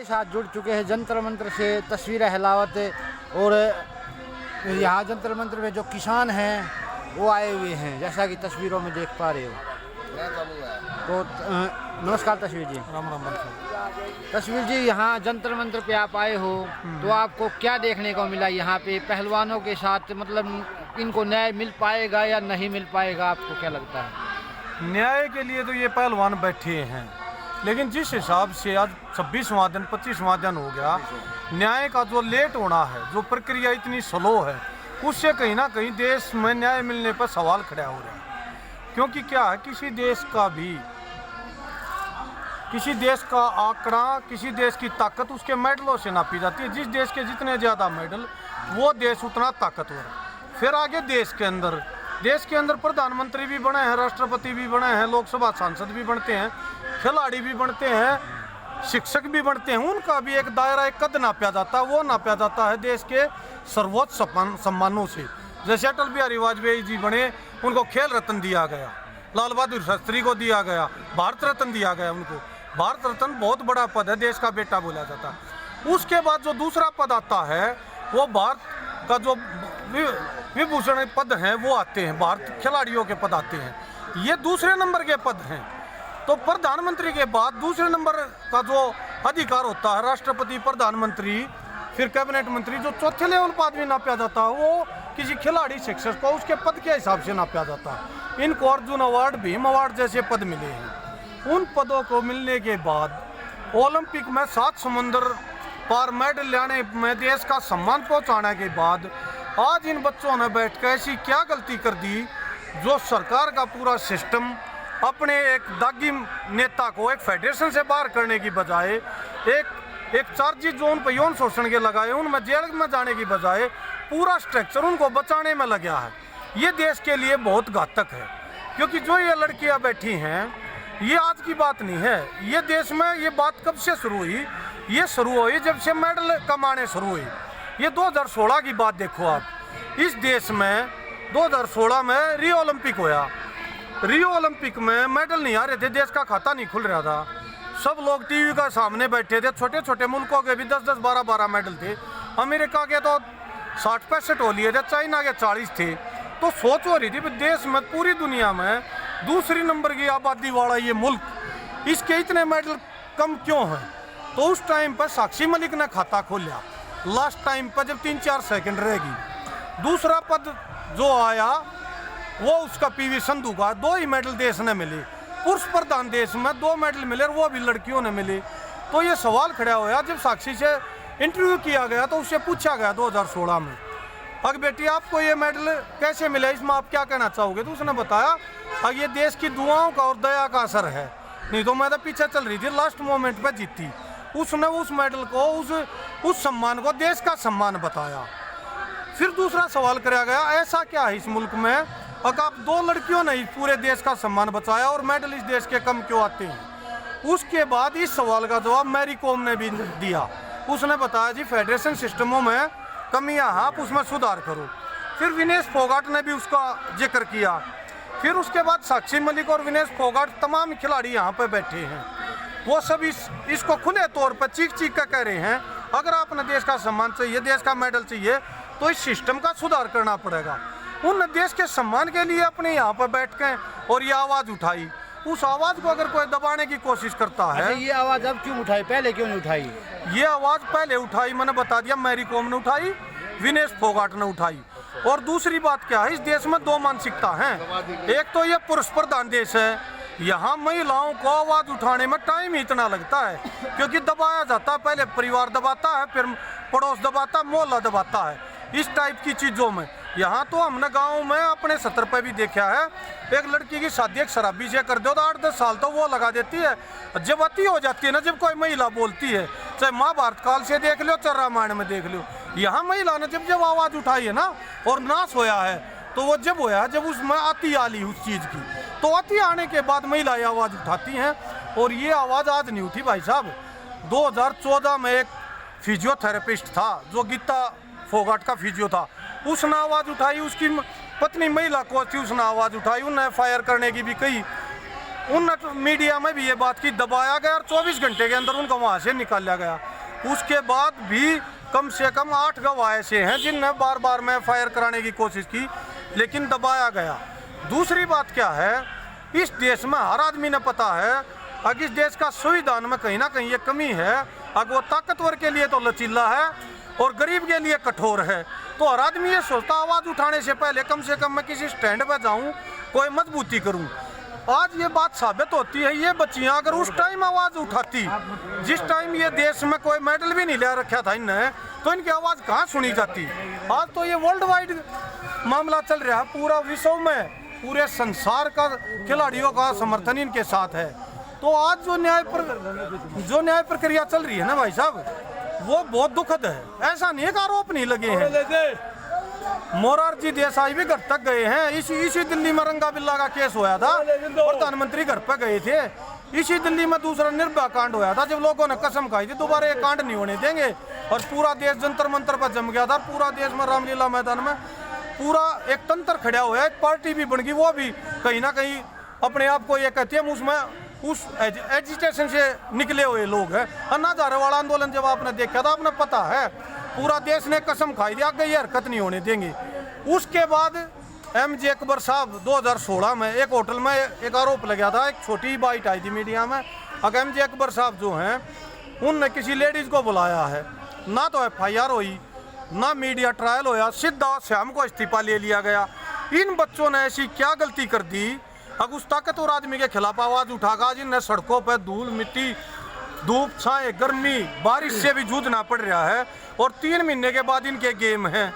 हमारे साथ जुड़ चुके हैं जंतर मंतर से तस्वीरें हिलावत, और यहाँ जंतर मंतर में जो किसान हैं वो आए हुए हैं, जैसा कि तस्वीरों में देख पा रहे हो। तो नमस्कार तस्वीर जी। राम राम। तस्वीर जी, यहाँ जंतर मंतर पे आप आए हो, तो आपको क्या देखने को मिला यहाँ पे पहलवानों के साथ? मतलब इनको न्याय मिल पाएगा या नहीं मिल पाएगा, आपको क्या लगता है? न्याय के लिए तो ये पहलवान बैठे हैं, लेकिन जिस हिसाब से आज 26वां दिन 25वां दिन हो गया, न्याय का जो लेट होना है, जो प्रक्रिया इतनी स्लो है, उससे कहीं ना कहीं देश में न्याय मिलने पर सवाल खड़ा हो रहा है। क्योंकि क्या है, किसी देश का आंकड़ा, किसी देश की ताकत उसके मेडलों से नापी जाती है। जिस देश के जितने ज़्यादा मेडल, वो देश उतना ताकतवर है। फिर आगे देश के अंदर प्रधानमंत्री भी बने हैं, राष्ट्रपति भी बने हैं, लोकसभा सांसद भी बनते हैं, खिलाड़ी भी बनते हैं, शिक्षक भी बनते हैं। उनका भी एक दायरा, एक कद नापा जाता है। वो नापा जाता है देश के सर्वोच्च सम्मानों से। जैसे अटल बिहारी वाजपेयी जी बने, उनको खेल रत्न दिया गया, लाल बहादुर शास्त्री को दिया गया, भारत रत्न दिया गया उनको। भारत रत्न बहुत बड़ा पद है, देश का बेटा बोला जाता है। उसके बाद जो दूसरा पद आता है, वो भारत का जो विभूषण पद हैं वो आते हैं, भारत खिलाड़ियों के पद आते हैं। ये दूसरे नंबर के पद हैं। तो प्रधानमंत्री के बाद दूसरे नंबर का जो अधिकार होता है, राष्ट्रपति, प्रधानमंत्री, फिर कैबिनेट मंत्री, जो चौथे लेवल पर आदमी नापा जाता है, वो किसी खिलाड़ी, शिक्षक को उसके पद के हिसाब से नापा जाता है। इनको अर्जुन अवार्ड, भीम अवार्ड जैसे पद मिले हैं। उन पदों को मिलने के बाद ओलंपिक में 7 समुंदर पार मेडल लाने में देश का सम्मान पहुंचाने के बाद आज इन बच्चों ने बैठ कर ऐसी क्या गलती कर दी, जो सरकार का पूरा सिस्टम अपने एक दागी नेता को एक फेडरेशन से बाहर करने की बजाय, एक चार्जिज जो उन पर यौन शोषण के लगाए, उनमें जेल में जाने की बजाय पूरा स्ट्रक्चर उनको बचाने में लगा है। ये देश के लिए बहुत घातक है। क्योंकि जो ये लड़कियां बैठी हैं, ये आज की बात नहीं है। ये देश में ये बात कब से शुरू हुई? ये शुरू हुई जब से मेडल कमाने शुरू हुई। ये 2016 की बात देखो आप। इस देश में 2016 में रियो ओलंपिक होया। रियो ओलंपिक में मेडल नहीं आ रहे थे, देश का खाता नहीं खुल रहा था। सब लोग टीवी का सामने बैठे थे। छोटे छोटे मुल्कों के भी 10-10, 12-12 मेडल थे। अमेरिका के तो 60-65 हो लिए थे, चाइना के 40 थे। तो सोच हो रही थी देश में, पूरी दुनिया में दूसरी नंबर की आबादी वाला ये मुल्क, इसके इतने मेडल कम क्यों हैं? तो उस टाइम पर साक्षी मलिक ने खाता खोला, लास्ट टाइम पर जब 3-4 सेकंड रहेगी। दूसरा पद जो आया वो उसका पीवी संधू का, 2 ही मेडल देश ने मिले। पुरुष प्रधान देश में 2 मेडल मिले, वो भी लड़कियों ने मिले। तो ये सवाल खड़ा हुआ, जब साक्षी से इंटरव्यू किया गया तो उससे पूछा गया 2016 में, अगर बेटी आपको ये मेडल कैसे मिला, इसमें आप क्या कहना चाहोगे? तो उसने बताया, अब ये देश की दुआओं का और दया का असर है, नहीं तो मैं तो पीछे चल रही थी, लास्ट मोमेंट पे जीती। उसने उस मेडल को, उस सम्मान को देश का सम्मान बताया। फिर दूसरा सवाल कराया गया, ऐसा क्या है इस मुल्क में, अगर आप 2 लड़कियों ने पूरे देश का सम्मान बचाया और मेडल इस देश के कम क्यों आते हैं? उसके बाद इस सवाल का जवाब मैरी कॉम ने भी दिया। उसने बताया, जी फेडरेशन सिस्टमों में कमियां हैं, आप उसमें सुधार करो। फिर विनेश फोगाट ने भी उसका जिक्र किया। फिर उसके बाद साक्षी मलिक और विनेश फोगाट, तमाम खिलाड़ी यहाँ पे बैठे हैं, वो सब इसको खुले तौर पर चीख कर कह रहे हैं, अगर आपने देश का सम्मान चाहिए, देश का मेडल चाहिए, तो इस सिस्टम का सुधार करना पड़ेगा। उन देश के सम्मान के लिए अपने यहाँ पर बैठ के और ये आवाज़ उठाई। उस आवाज़ को अगर कोई दबाने की कोशिश करता है, ये आवाज़ अब क्यों उठाई, पहले क्यों नहीं उठाई? ये आवाज़ पहले उठाई, मैंने बता दिया, मैरी कॉम ने उठाई, विनेश फोगाट ने उठाई। और दूसरी बात क्या है, इस देश में 2 मानसिकता हैं। एक तो ये पुरुष प्रधान देश है, यहाँ महिलाओं को आवाज़ उठाने में टाइम ही इतना लगता है, क्योंकि दबाया जाता है। पहले परिवार दबाता है, फिर पड़ोस दबाता है, मोहल्ला दबाता है, इस टाइप की चीज़ों में। यहाँ तो हमने गांव में अपने 70 पे भी देखा है, एक लड़की की शादी एक शराबी से कर दो तो 8-10 साल तो वो लगा देती है। जब अति हो जाती है ना, जब कोई महिला बोलती है, चाहे महाभारत काल से देख लो, चाहे रामायण में देख लो, यहाँ महिला ने जब आवाज़ उठाई है ना, और नाश होया है, तो वो जब होया जब उसमें अति आ ली उस चीज़ की, तो अति आने के बाद महिला ये आवाज़ उठाती हैं। और ये आवाज़ आज नहीं उठी भाई साहब। 2014 में एक फिजियोथेरेपिस्ट था, जो गीता फोगाट का फिजियो था, उसने आवाज़ उठाई। उसकी पत्नी महिला कोच थी, उसने आवाज़ उठाई, उन्हें फायर करने की भी कही। उन मीडिया में भी ये बात की दबाया गया और 24 घंटे के अंदर उनको वहाँ से निकाला गया। उसके बाद भी कम से कम 8 गवाह ऐसे हैं जिनने बार बार में फायर कराने की कोशिश की, लेकिन दबाया गया। दूसरी बात क्या है, इस देश में हर आदमी ने पता है अगर इस देश का संविधान में कहीं ना कहीं ये कमी है, अगर वो ताकतवर के लिए तो लचीला है और गरीब के लिए कठोर है। तो हर आदमी ये सोचता आवाज़ उठाने से पहले कम से कम मैं किसी स्टैंड पर जाऊं, कोई मजबूती करूं। आज ये बात साबित होती है, ये बच्चियां अगर उस टाइम आवाज़ उठाती, जिस टाइम ये देश में कोई मेडल भी नहीं ले रखा था इनने, तो इनकी आवाज़ कहाँ सुनी जाती। आज तो ये वर्ल्ड वाइड मामला चल रहा है, पूरा विश्व में पूरे संसार का खिलाड़ियों का समर्थन इनके साथ है। तो आज जो न्याय प्रक्रिया चल रही है ना भाई साहब, वो बहुत दुखद है। ऐसा नहीं है आरोप नहीं लगे हैं, मोरारजी देसाई भी घर तक गए हैं। इसी दिल्ली में रंगा बिल्ला का केस होया था, प्रधानमंत्री घर पे गए थे। इसी दिल्ली में दूसरा निर्भया कांड होया था, जब लोगों ने कसम खाई थी दोबारा ये कांड नहीं होने देंगे, और पूरा देश जंतर मंतर पर जम गया था। पूरा देश में रामलीला मैदान में पूरा एक तंत्र खड़ा हुआ है, एक पार्टी भी बन गई, वो भी कहीं ना कहीं अपने आप को ये कहती है उसमें उस एजिटेशन से निकले हुए लोग हैं। अन्ना हजारे वाला आंदोलन जब आपने देखा था, आपने पता है पूरा देश ने कसम खाई थी आगे ये हरकत नहीं होने देंगे। उसके बाद MJ अकबर साहब 2016 में एक होटल में एक आरोप लगा था, एक छोटी बाइट आई थी मीडिया में। अगर MJ अकबर साहब जो हैं उनने किसी लेडीज़ को बुलाया है, ना तो FIR हुई ना मीडिया ट्रायल होया, सीधा शाम को इस्तीफा ले लिया गया। इन बच्चों ने ऐसी क्या गलती कर दी, अब उस ताकतवर आदमी के खिलाफ आवाज़ उठाकर जिन्हें सड़कों पर धूल मिट्टी धूप छाए गर्मी बारिश से भी जूझना पड़ रहा है, और 3 महीने के बाद इनके गेम हैं।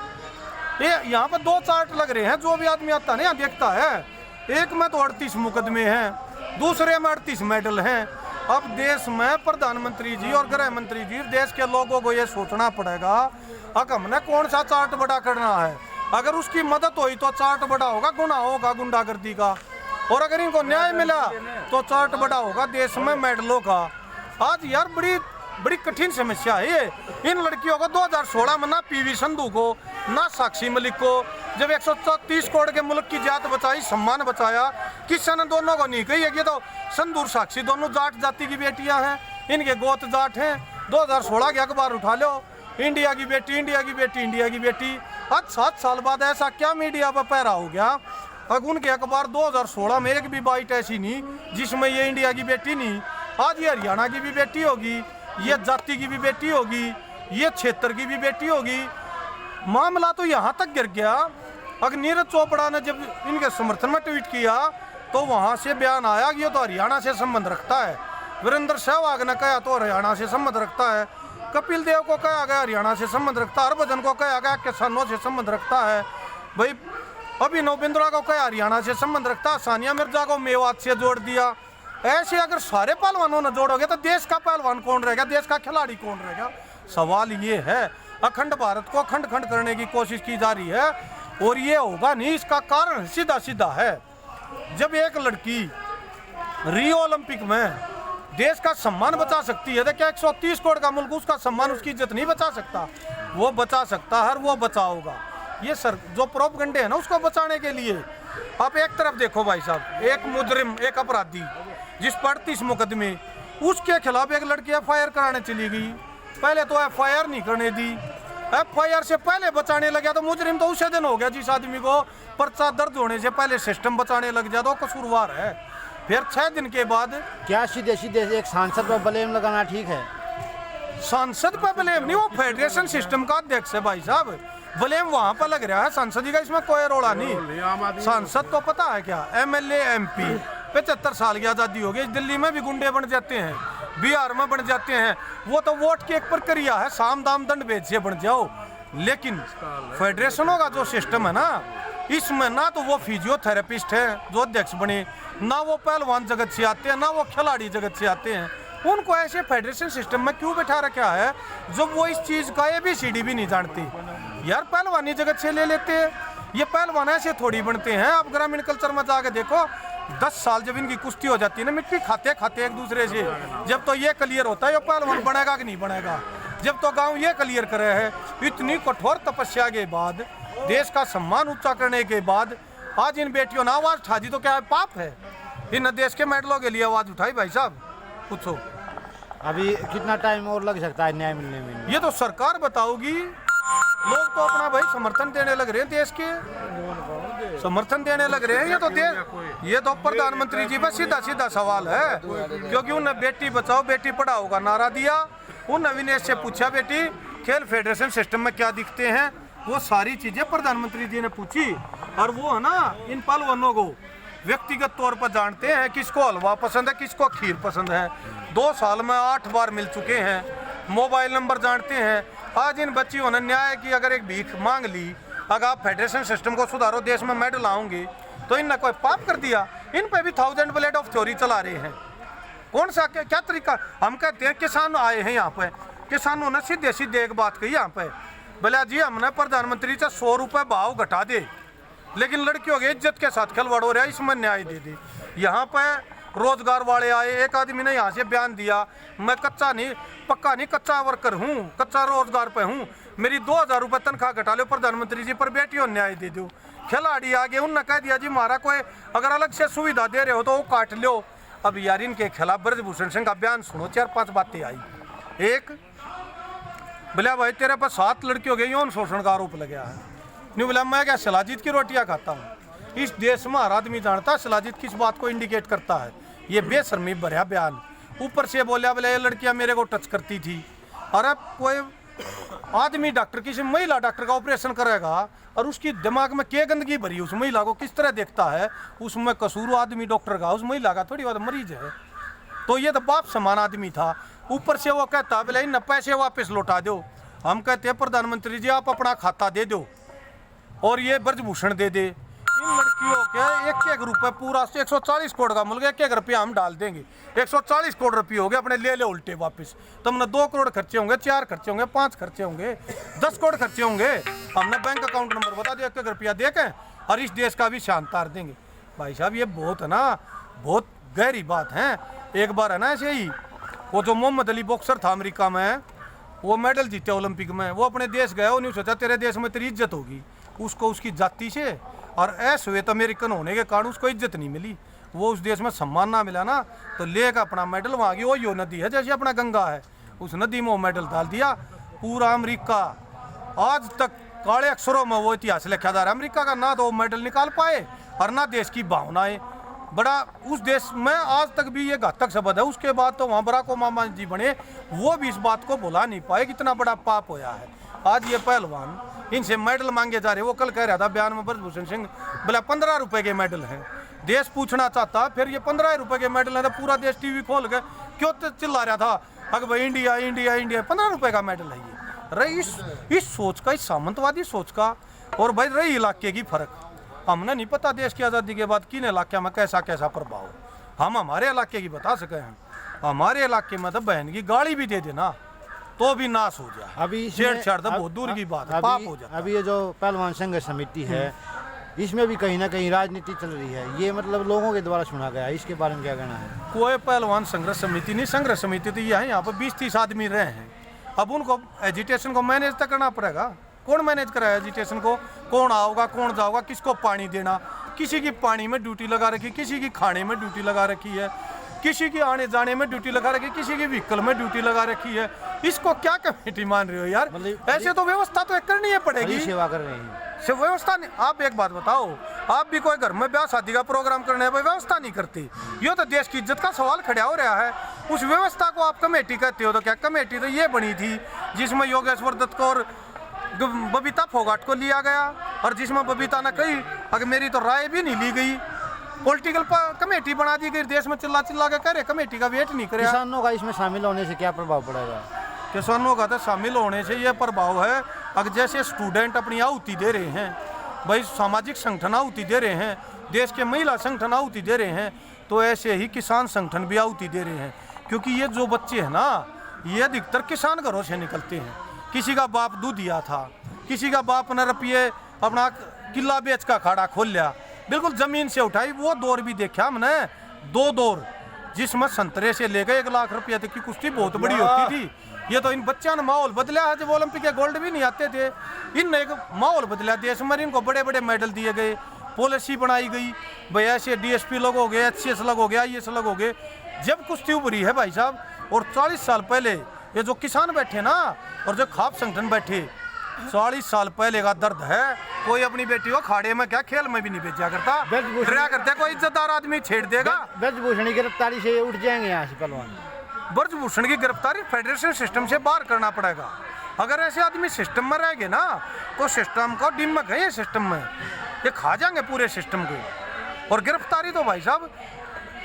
ये यहाँ पर 2 चार्ट लग रहे हैं, जो भी आदमी आता है ना यहाँ देखता है, एक में तो 38 मुकदमे हैं, दूसरे में 38 मेडल हैं। अब देश में प्रधानमंत्री जी और गृह मंत्री जी, देश के लोगों को ये सोचना पड़ेगा अब हमने कौन सा चार्ट बड़ा करना है। अगर उसकी मदद हुई तो चार्ट बड़ा होगा गुनाहों का, गुंडागर्दी का, और अगर इनको न्याय मिला तो चार्ट बड़ा होगा देश में मेडलों का। आज यार बड़ी कठिन समस्या है ये। इन लड़कियों को 2016 में ना PV संधू को ना साक्षी मलिक को, जब 130 करोड़ के मुल्क की जात बचाई, सम्मान बचाया, किसी ने दोनों को नहीं कही है। ये तो संधू और साक्षी दोनों जाट जाति की बेटियां हैं, इनके गोत जाट हैं। 2016 के अखबार उठा लो, इंडिया की बेटी, इंडिया की बेटी, इंडिया की बेटी। आज 7 साल बाद ऐसा क्या मीडिया पर पैरा हो गया, अब उनके अखबार 2016 में एक भी बाइट ऐसी नहीं जिसमें ये इंडिया की बेटी नहीं। आज ये हरियाणा की भी बेटी होगी, ये जाति की भी बेटी होगी, ये क्षेत्र की भी बेटी होगी। मामला तो यहाँ तक गिर गया, अगर नीरज चोपड़ा ने जब इनके समर्थन में ट्वीट किया तो वहाँ से बयान आया कि ये तो हरियाणा से संबंध रखता है। वीरेंद्र सहवाग ने कहा तो हरियाणा से संबंध रखता है। कपिल देव को कहा गया हरियाणा से संबंध रखता है। हरभजन को कहा गया किसानों से संबंध रखता है। भाई अभिनव बिंद्रा को कहा हरियाणा से संबंध रखता है। सानिया मिर्जा को मेवात से जोड़ दिया। ऐसे अगर सारे पहलवानों ने जोड़ोगे तो देश का पहलवान कौन रहेगा, देश का खिलाड़ी कौन रहेगा। सवाल ये है, अखंड भारत को खंड खंड करने की कोशिश की जा रही है और ये होगा नहीं। इसका कारण सीधा सीधा है, जब एक लड़की रियो ओलंपिक में देश का सम्मान बचा सकती है तो क्या 130 करोड़ का मुल्क उसका सम्मान, उसकी इज्जत नहीं बचा सकता? वो बचा सकता है, वो बचाओगा। ये सर जो प्रोपगंडे है ना, उसको बचाने के लिए आप एक तरफ देखो भाई साहब, एक मुजरिम, एक अपराधी जिस पर 38 मुकदमे, उसके खिलाफ एक लड़की FIR कराने चली गई। पहले तो FIR नहीं करने दी, FIR से पहले बचाने लग गया तो मुजरिम तो उसे दिन हो गया जिस आदमी को पर्चा दर्ज होने से पहले सिस्टम बचाने लग गया तो कसूरवार है। फिर 6 दिन के बाद क्या सीधे सीधे एक सांसद पर ब्लेम लगाना ठीक है? सांसद पर ब्लेम नहीं, वो फेडरेशन सिस्टम का अध्यक्ष है भाई साहब। ब्लेम वहां पर लग रहा है सांसद का, इसमें कोई रोड़ा नहीं। सांसद तो पता है क्या, MLA MP 75 साल की आज़ादी हो गई। दिल्ली में भी गुंडे बन जाते हैं, बिहार में बन जाते हैं। वो तो वोट की एक प्रक्रिया है, साम दाम दंड भेद से बन जाओ। लेकिन फेडरेशनों का जो सिस्टम है ना, इसमें ना तो वो फिजियोथेरेपिस्ट है जो अध्यक्ष बने, ना वो पहलवान जगत से आते हैं, ना वो खिलाड़ी जगत से आते हैं। उनको ऐसे फेडरेशन सिस्टम में क्यों बैठा रखा है जब वो इस चीज़ का ABCD भी नहीं जानती? यार पहलवानी जगत से ले लेते हैं, ये पहलवान ऐसे थोड़ी बनते हैं। आप ग्रामीण कल्चर में जाके देखो, 10 साल जब इनकी कुश्ती हो जाती है ना, मिट्टी खाते खाते एक दूसरे से, जब तो ये क्लियर होता है ये पहलवान बनेगा कि नहीं बनेगा। जब तो गांव ये क्लियर करे है, इतनी कठोर तपस्या के बाद, देश का सम्मान ऊंचा करने के बाद आज इन बेटियों ने आवाज उठा दी तो क्या पाप है? इन देश के मेडलों के लिए आवाज उठाई भाई साहब, पूछो। अभी कितना टाइम और लग सकता है न्याय मिलने में? ये तो सरकार बताओगी। लोग तो अपना भाई समर्थन देने लग रहे हैं, देश के समर्थन देने लग रहे हैं। ये तो प्रधानमंत्री जी पर सीधा सीधा सवाल है, क्योंकि उन्हें बेटी बचाओ बेटी पढ़ाओ का नारा दिया। उन अविनेश से पूछा बेटी खेल फेडरेशन सिस्टम में क्या दिखते हैं, वो सारी चीजें प्रधानमंत्री जी ने पूछी। और वो है ना, इन पहलवानों को व्यक्तिगत तौर पर जानते हैं, किसको हलवा पसंद है किसको खीर पसंद है। 2 साल में 8 बार मिल चुके हैं, मोबाइल नंबर जानते हैं। आज इन बच्चियों ने न्याय की अगर एक भीख मांग ली, अगर आप फेडरेशन सिस्टम को सुधारो देश में मेडल आऊंगे, तो इनने कोई पाप कर दिया? इन पे भी 1000 ब्लेड ऑफ थ्योरी चला रहे हैं। कौन सा क्या तरीका? हम कहते हैं किसान आए हैं यहाँ पे, किसानों ने सीधे सीधे एक बात कही यहाँ पे, बोला जी हमने प्रधानमंत्री से 100 रुपये भाव घटा दे, लेकिन लड़कियों की इज्जत के साथ खिलवाड़ हो रहा है, इसमें न्याय दे दे। यहाँ पे रोजगार वाले आए, एक आदमी ने यहाँ से बयान दिया, मैं कच्चा नहीं पक्का नहीं कच्चा वर्कर हूँ, कच्चा रोजगार पे हूँ, मेरी 2000 रुपये तनख्वाह घटा लो प्रधानमंत्री जी, पर बेटियों न्याय दे दो। खिलाड़ी आगे उनने कह दिया जी हमारा कोई अगर अलग से सुविधा दे रहे हो तो वो काट लो। अब यार इनके खिलाफ ब्रजभूषण सिंह का बयान सुनो, 4-5 बातें आई। एक, बोला भाई तेरे पर 7 लड़कियों के यौन शोषण का आरोप लगा है। नहीं बोला मैं क्या शिलाजीत की रोटियां खाता हूँ। इस देश में हर आदमी जानता है शिलाजीत किस बात को इंडिकेट करता है। ये बेशर्मी भरा बयान। ऊपर से बोला बोले ये लड़कियां मेरे को टच करती थी। अरे कोई आदमी डॉक्टर किसी महिला डॉक्टर का ऑपरेशन करेगा और उसकी दिमाग में क्या गंदगी भरी, उस महिला को किस तरह देखता है, उसमें कसूर आदमी डॉक्टर का, उस महिला का थोड़ी बात मरीज है। तो ये तो बाप समान आदमी था। ऊपर से वो कहता बोले इन पैसे वापस लौटा दो। हम कहते हैं प्रधानमंत्री जी आप अपना खाता दे दो और ये ब्रजभूषण दे दे। इन लड़कियों के 1-1 रुपये पूरा 140 करोड़ का मुल्क 1-1 रुपया हम डाल देंगे। 140 करोड़ रुपये हो गए, अपने ले ले उल्टे वापस। तुमने 2 करोड़ खर्चे होंगे, 4 खर्चे होंगे, 5 खर्चे होंगे, 10 करोड़ खर्चे होंगे। हमने बैंक अकाउंट नंबर बता दिया, 1-1 रुपया दे के और इस देश का भी शान तार देंगे। भाई साहब ये बहुत है ना, बहुत गहरी बात है। एक बार है ना ऐसे ही वो जो मोहम्मद अली बॉक्सर था अमेरिका में, वो मेडल जीते ओलंपिक में, वो अपने देश गया, उन्होंने सोचा तेरे देश में तेरी इज्जत होगी। उसको उसकी जाति से और अश्वेत अमेरिकन होने के कारण उसको इज्जत नहीं मिली, वो उस देश में सम्मान ना मिला ना, तो लेकर अपना मेडल वहाँ की वो यो नदी है जैसे अपना गंगा है, उस नदी में वो मेडल डाल दिया। पूरा अमेरिका आज तक काले अक्षरों में वो इतिहास लिखा जा रहा है अमेरिका का, ना तो वो मेडल निकाल पाए और ना देश की भावनाएं। बड़ा उस देश में आज तक भी ये घातक शब्द है। उसके बाद तो वहाँ बराक ओबामा जी बने, वो भी इस बात को भुला नहीं पाए कितना बड़ा पाप होया है। आज ये पहलवान इनसे मेडल मांगे जा रहे। वो कल कह रहा था बयान में ब्रजभूषण सिंह, बोला 15 रुपए के मेडल हैं। देश पूछना चाहता फिर ये 15 रुपए के मेडल है तो पूरा देश टीवी खोल के क्यों चिल्ला रहा था अगर भाई इंडिया इंडिया इंडिया, 15 रुपए का मेडल है ये। रही इस सोच का, इस सामंतवादी सोच का। और भाई रही इलाके की फर्क, हमने नहीं पता देश की आज़ादी के बाद किन इलाके में कैसा कैसा प्रभाव, हम हमारे इलाके की बता सके हैं। हमारे इलाके में तो बहन की गाड़ी भी दे देना तो भी नाश हो जाए। अभी छेड़छाड़ तो बहुत दूर की बात है, पाप हो जाता है। अभी ये जो पहलवान संघ समिति है इसमें भी कहीं ना कहीं राजनीति चल रही है, ये मतलब लोगों के द्वारा सुना गया, इसके बारे में क्या कहना है? कोई पहलवान संघर्ष समिति नहीं, संघर्ष समिति तो ये है, यहाँ पर 20-30 आदमी रहे हैं। अब उनको एजिटेशन को मैनेज तो करना पड़ेगा। कौन मैनेज कराए एजिटेशन को? कौन आओगा कौन जाओगा, किसको पानी देना? किसी की पानी में ड्यूटी लगा रखी, किसी की खाने में ड्यूटी लगा रखी है, किसी की आने जाने में ड्यूटी लगा रखी, किसी की व्हीकल में ड्यूटी लगा रखी है। इसको क्या कमेटी मान रहे हो यार? ऐसे तो व्यवस्था तो करनी है पड़ेगी। सेवा कर रहे हैं व्यवस्था नहीं। आप एक बात बताओ, आप भी कोई घर में ब्याह शादी का प्रोग्राम करने है, व्यवस्था नहीं करती। ये तो देश की इज्जत का सवाल खड़ा हो रहा है। उस व्यवस्था को आप कमेटी कहते हो तो क्या? कमेटी तो ये बनी थी जिसमें योगेश्वर दत्त को और बबीता फोगाट को लिया गया, और जिसमें बबीता ने कही अगर मेरी तो राय भी नहीं ली गई, पॉलिटिकल कमेटी बना दी गई। देश में चिल्ला चिल्ला के करे कमेटी का वेट नहीं करे। किसानों का इसमें शामिल होने से क्या प्रभाव पड़ेगा? किसानों का तो शामिल होने से यह प्रभाव है, अगर जैसे स्टूडेंट अपनी आहुति दे रहे हैं, भाई सामाजिक संगठन आहुति दे रहे हैं, देश के महिला संगठन आहुति दे रहे हैं, तो ऐसे ही किसान संगठन भी आहुति दे रहे हैं। क्योंकि ये जो बच्चे हैं ना, ये अधिकतर किसान घरों से निकलते हैं। किसी का बाप दूध दिया था, किसी का बाप ने रुपये अपना किला बेच का खाड़ा खोल लिया, बिल्कुल जमीन से उठाई। वो दौर भी देखा हमने, 2 दौर, जिसमें संतरे से ले गए 1 लाख रुपये तक की कुश्ती बहुत बड़ी होती थी। ये तो इन बच्चों ने माहौल बदला है। जब ओलंपिक के गोल्ड भी नहीं आते थे, इन एक माहौल बदला देश में, इनको बड़े बड़े मेडल दिए गए। पॉलिसी बनाई गई भाई ऐसे डीएसपी लोग हो गए, एचसीएस लोग हो गए, आईएएस लोग हो गए। जब कुश्ती उभरी है भाई साहब, और 40 साल पहले ये जो किसान बैठे ना और जो खाप संगठन बैठे, 40 साल पहले का दर्द है। कोई अपनी बेटी को खाड़े में क्या खेल में भी नहीं भेजा करता, डरा करते कोई इज्जतदार आदमी छेड़ देगा। ब्रजभूषण की गिरफ्तारी से उठ जाएंगे यहाँ से पहलवान। ब्रजभूषण की गिरफ्तारी फेडरेशन सिस्टम से बाहर करना पड़ेगा। अगर ऐसे आदमी सिस्टम में रह गए ना तो सिस्टम को डिमक है, ये सिस्टम में ये खा जाएंगे पूरे सिस्टम को। और गिरफ्तारी तो भाई साहब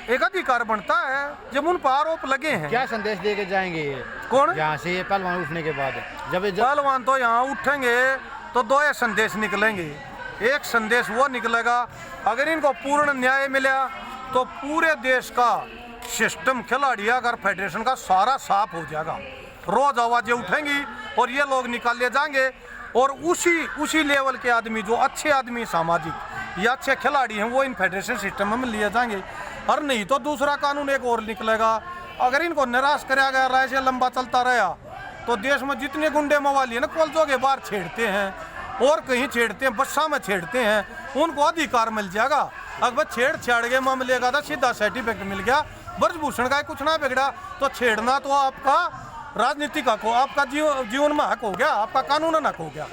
एक अधिकार बनता है जब उन पर आरोप लगे हैं। क्या संदेश दे के जाएंगे ये कौन यहाँ से, ये पहलवान उठने के बाद? जब पहलवान तो यहाँ उठेंगे तो दो संदेश निकलेंगे। एक संदेश वो निकलेगा, अगर इनको पूर्ण न्याय मिला तो पूरे देश का सिस्टम, खिलाड़ी अगर फेडरेशन का सारा साफ हो जाएगा। रोज आवाजें उठेंगी और ये लोग निकाल ले जाएंगे, और उसी लेवल के आदमी जो अच्छे आदमी सामाजिक या अच्छे खिलाड़ी हैं वो इन फेडरेशन सिस्टम में लिए जाएंगे। और नहीं तो दूसरा कानून एक और निकलेगा। अगर इनको निराश कराया गया, ऐसे लंबा चलता रहा तो देश में जितने गुंडे मवाली है ना, कॉलेजों के बाहर छेड़ते हैं और कहीं छेड़ते हैं, बस्सा में छेड़ते हैं, उनको अधिकार मिल जाएगा। अगर छेड़ के मामले का था सीधा सर्टिफिकेट मिल गया, ब्रजभूषण का कुछ ना बिगड़ा, तो छेड़ना तो आपका राजनीतिक हक हो, आपका जीवन में हक हो गया, आपका कानून हक हो गया।